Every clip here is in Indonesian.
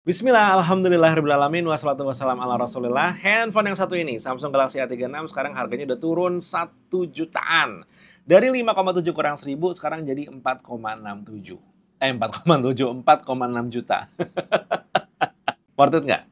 Bismillah, alhamdulillahirrahmanirrahim, wassalatu wassalam ala rasulillah. Handphone yang satu ini, Samsung Galaxy A36, sekarang harganya udah turun 1 jutaan. Dari 5,7 kurang 1000, sekarang jadi 4,67. 4,7, 4,6 juta. Worth it nggak?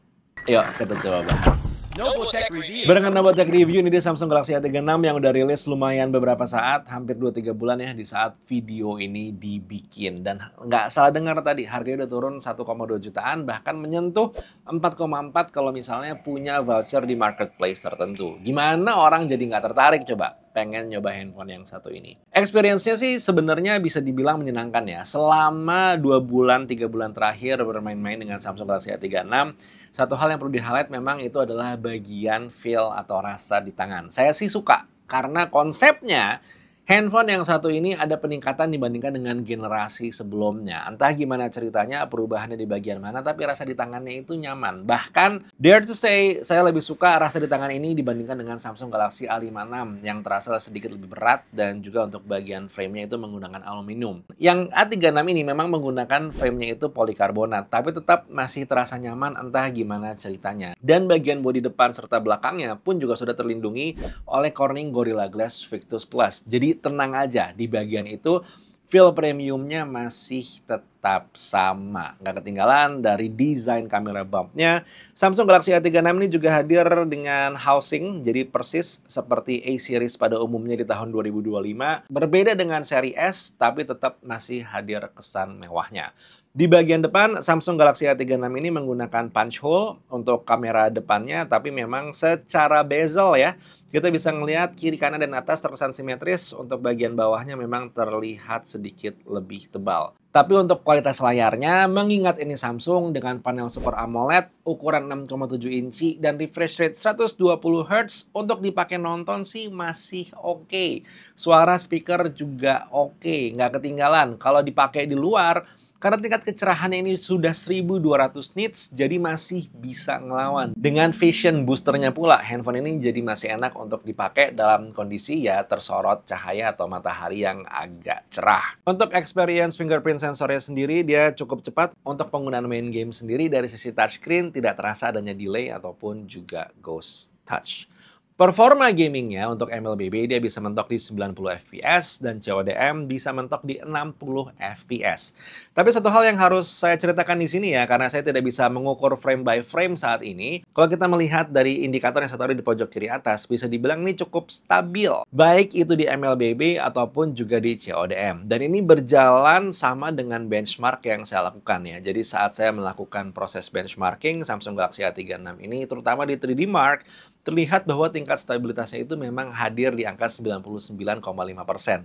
Yuk, kita coba bahas. Noble Tech Review. Barengan Noble Tech Review, ini dia Samsung Galaxy A36 yang udah rilis lumayan beberapa saat, hampir 2-3 bulan ya di saat video ini dibikin. Dan nggak salah dengar tadi, harganya udah turun 1,2 jutaan, bahkan menyentuh 4,4 kalau misalnya punya voucher di marketplace tertentu. Gimana orang jadi nggak tertarik coba? Pengen nyoba handphone yang satu ini. Experience-nya sih sebenarnya bisa dibilang menyenangkan ya. Selama 2 bulan, 3 bulan terakhir bermain-main dengan Samsung Galaxy A36, satu hal yang perlu di-highlight memang itu adalah bagian feel atau rasa di tangan. Saya sih suka, karena konsepnya handphone yang satu ini ada peningkatan dibandingkan dengan generasi sebelumnya. Entah gimana ceritanya, perubahannya di bagian mana, tapi rasa di tangannya itu nyaman. Bahkan, dare to say, saya lebih suka rasa di tangan ini dibandingkan dengan Samsung Galaxy A56 yang terasa sedikit lebih berat dan juga untuk bagian frame-nya itu menggunakan aluminium. Yang A36 ini memang menggunakan frame-nya itu polikarbonat, tapi tetap masih terasa nyaman entah gimana ceritanya. Dan bagian bodi depan serta belakangnya pun juga sudah terlindungi oleh Corning Gorilla Glass Victus Plus. Jadi tenang aja, di bagian itu feel premiumnya masih tetap sama. Nggak ketinggalan dari desain kamera bumpnya. Samsung Galaxy A36 ini juga hadir dengan housing, jadi persis seperti A-series pada umumnya di tahun 2025. Berbeda dengan seri S, tapi tetap masih hadir kesan mewahnya. Di bagian depan, Samsung Galaxy A36 ini menggunakan punch hole untuk kamera depannya, tapi memang secara bezel ya, kita bisa ngelihat kiri, kanan, dan atas terkesan simetris. Untuk bagian bawahnya memang terlihat sedikit lebih tebal. Tapi untuk kualitas layarnya, mengingat ini Samsung dengan panel Super AMOLED ukuran 6,7 inci dan refresh rate 120 Hz, untuk dipakai nonton sih masih oke. Suara speaker juga oke, nggak ketinggalan. Kalau dipakai di luar, karena tingkat kecerahannya ini sudah 1200 nits, jadi masih bisa ngelawan. Dengan vision boosternya pula, handphone ini jadi masih enak untuk dipakai dalam kondisi ya tersorot cahaya atau matahari yang agak cerah. Untuk experience fingerprint sensornya sendiri, dia cukup cepat. Untuk penggunaan main game sendiri, dari sisi touchscreen tidak terasa adanya delay ataupun juga ghost touch. Performa gamingnya untuk MLBB dia bisa mentok di 90 fps dan CODM bisa mentok di 60 fps. Tapi satu hal yang harus saya ceritakan di sini ya, karena saya tidak bisa mengukur frame by frame saat ini. Kalau kita melihat dari indikator yang satu ada di pojok kiri atas, bisa dibilang ini cukup stabil. Baik itu di MLBB ataupun juga di CODM. Dan ini berjalan sama dengan benchmark yang saya lakukan ya. Jadi saat saya melakukan proses benchmarking Samsung Galaxy A36 ini, terutama di 3D Mark, terlihat bahwa tingkat stabilitasnya itu memang hadir di angka 99,5%.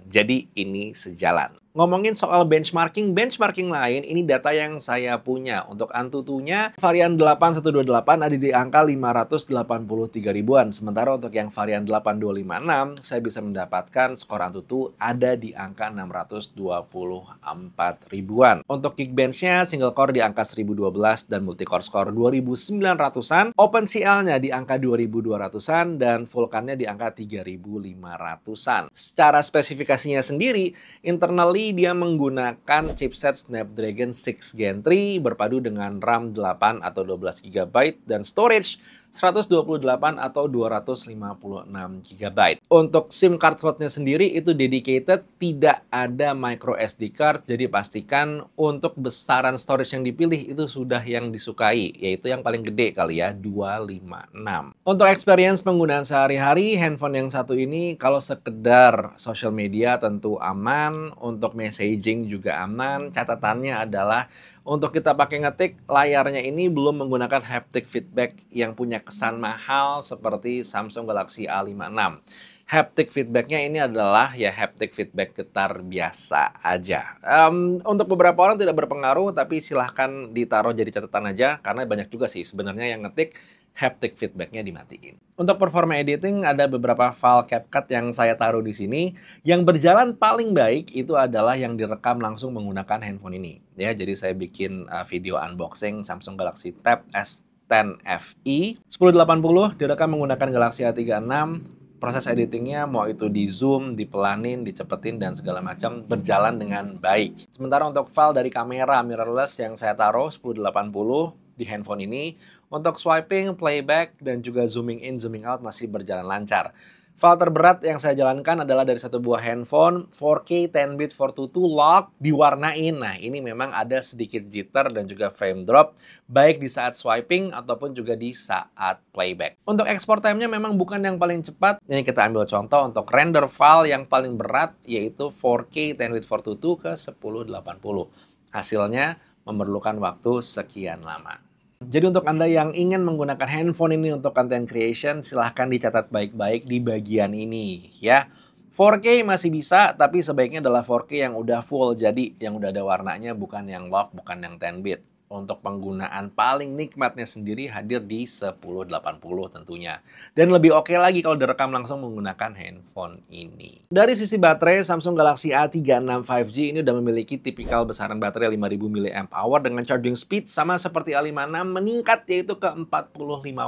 Jadi ini sejalan. Ngomongin soal benchmarking lain, ini data yang saya punya. Untuk Antutunya, varian 8128 ada di angka 583 ribuan. Sementara untuk yang varian 8256, saya bisa mendapatkan skor Antutu ada di angka 624 ribuan. Untuk Geekbench-nya, single core di angka 1012 dan multicore score 2900-an. OpenCL-nya di angka 2200-an dan Vulkan-nya di angka 3500-an. Secara spesifikasinya sendiri, internally dia menggunakan chipset Snapdragon 6 Gen 3 berpadu dengan RAM 8 atau 12 GB dan storage 128 atau 256 GB. Untuk SIM card slotnya sendiri itu dedicated, tidak ada micro SD card, jadi pastikan untuk besaran storage yang dipilih itu sudah yang disukai, yaitu yang paling gede kali ya, 256. Untuk experience penggunaan sehari-hari, handphone yang satu ini kalau sekedar social media tentu aman, untuk messaging juga aman. Catatannya adalah untuk kita pakai ngetik, layarnya ini belum menggunakan haptic feedback yang punya kesan mahal seperti Samsung Galaxy A56. Haptic feedbacknya ini adalah ya haptic feedback getar biasa aja. Untuk beberapa orang tidak berpengaruh, tapi silahkan ditaruh jadi catatan aja, karena banyak juga sih sebenarnya yang ngetik haptic feedbacknya dimatiin. Untuk performa editing, ada beberapa file CapCut yang saya taruh di sini. Yang berjalan paling baik itu adalah yang direkam langsung menggunakan handphone ini. Ya, jadi saya bikin video unboxing Samsung Galaxy Tab S10 FE 1080 direkam menggunakan Galaxy A36. Proses editingnya mau itu di zoom, dipelanin, dicepetin, dan segala macam berjalan dengan baik. Sementara untuk file dari kamera mirrorless yang saya taruh 1080, di handphone ini. Untuk swiping, playback, dan juga zooming in, zooming out masih berjalan lancar. File terberat yang saya jalankan adalah dari satu buah handphone 4K 10-bit 422 lock diwarnain. Nah, ini memang ada sedikit jitter dan juga frame drop, baik di saat swiping ataupun juga di saat playback. Untuk export time-nya memang bukan yang paling cepat. Ini kita ambil contoh untuk render file yang paling berat, yaitu 4K 10-bit 422 ke 1080. Hasilnya memerlukan waktu sekian lama. Jadi untuk Anda yang ingin menggunakan handphone ini untuk content creation, silahkan dicatat baik-baik di bagian ini ya. 4K masih bisa, tapi sebaiknya adalah 4K yang udah full, jadi yang udah ada warnanya, bukan yang lock, bukan yang 10-bit. Untuk penggunaan paling nikmatnya sendiri hadir di 1080 tentunya. Dan lebih oke lagi kalau direkam langsung menggunakan handphone ini. Dari sisi baterai, Samsung Galaxy A36 5G ini udah memiliki tipikal besaran baterai 5000 mAh dengan charging speed sama seperti A56 meningkat yaitu ke 45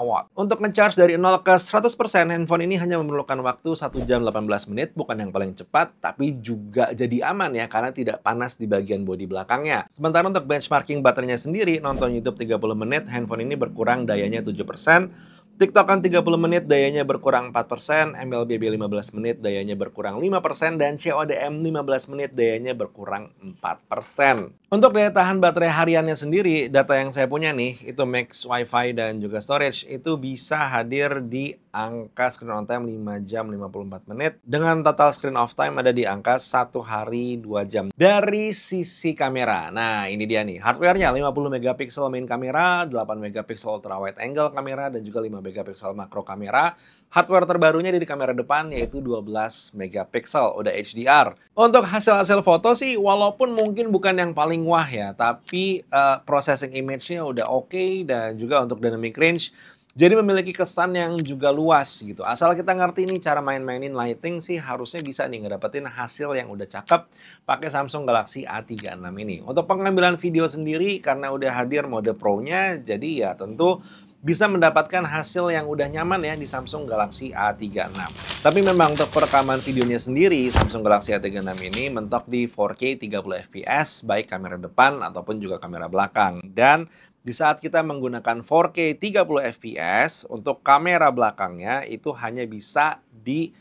watt. Untuk nge-charge dari 0 ke 100%, handphone ini hanya memerlukan waktu 1 jam 18 menit, bukan yang paling cepat, tapi juga jadi aman ya karena tidak panas di bagian bodi belakangnya. Sementara untuk benchmarking baterainya sendiri, nonton YouTube 30 menit, handphone ini berkurang dayanya 7%, TikTokan 30 menit, dayanya berkurang 4%, MLBB 15 menit, dayanya berkurang 5%, dan CODM 15 menit, dayanya berkurang 4%. Untuk daya tahan baterai hariannya sendiri, data yang saya punya nih, itu max WiFi dan juga storage, itu bisa hadir di angka screen on time 5 jam 54 menit, dengan total screen off time ada di angka 1 hari 2 jam. Dari sisi kamera, nah ini dia nih, hardware-nya 50 megapiksel main kamera, 8 megapiksel ultra wide angle kamera, dan juga 5 megapiksel makro kamera. Hardware terbarunya di kamera depan yaitu 12 megapiksel, udah HDR. Untuk hasil-hasil foto sih walaupun mungkin bukan yang paling wah ya, tapi processing image-nya udah oke, dan juga untuk dynamic range jadi memiliki kesan yang juga luas gitu. Asal kita ngerti nih cara main-mainin lighting sih harusnya bisa nih ngedapetin hasil yang udah cakep pakai Samsung Galaxy A36 ini. Untuk pengambilan video sendiri karena udah hadir mode Pro-nya, jadi ya tentu bisa mendapatkan hasil yang udah nyaman ya di Samsung Galaxy A36. Tapi memang untuk perekaman videonya sendiri, Samsung Galaxy A36 ini mentok di 4K 30 fps baik kamera depan ataupun juga kamera belakang. Dan di saat kita menggunakan 4K 30 fps untuk kamera belakangnya itu hanya bisa di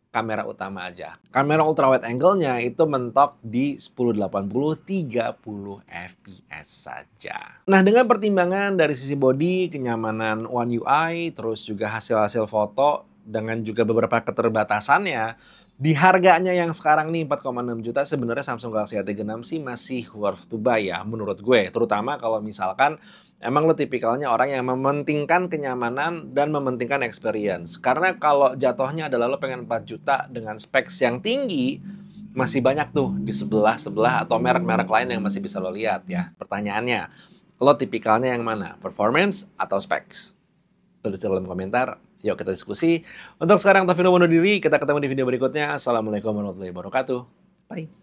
kamera utama aja. Kamera ultra wide angle-nya itu mentok di 1080 30 fps saja. Nah, dengan pertimbangan dari sisi body, kenyamanan One UI, terus juga hasil-hasil foto dengan juga beberapa keterbatasannya, di harganya yang sekarang nih 4,6 juta sebenarnya Samsung Galaxy A36 sih masih worth to buy ya menurut gue. Terutama kalau misalkan emang lo tipikalnya orang yang mementingkan kenyamanan dan mementingkan experience. Karena kalau jatuhnya adalah lo pengen 4 juta dengan specs yang tinggi, masih banyak tuh di sebelah-sebelah atau merek-merek lain yang masih bisa lo lihat ya. Pertanyaannya, lo tipikalnya yang mana? Performance atau specs? Tulis di kolom komentar. Yuk kita diskusi. Untuk sekarang Tafino undur diri, kita ketemu di video berikutnya. Assalamualaikum warahmatullahi wabarakatuh. Bye.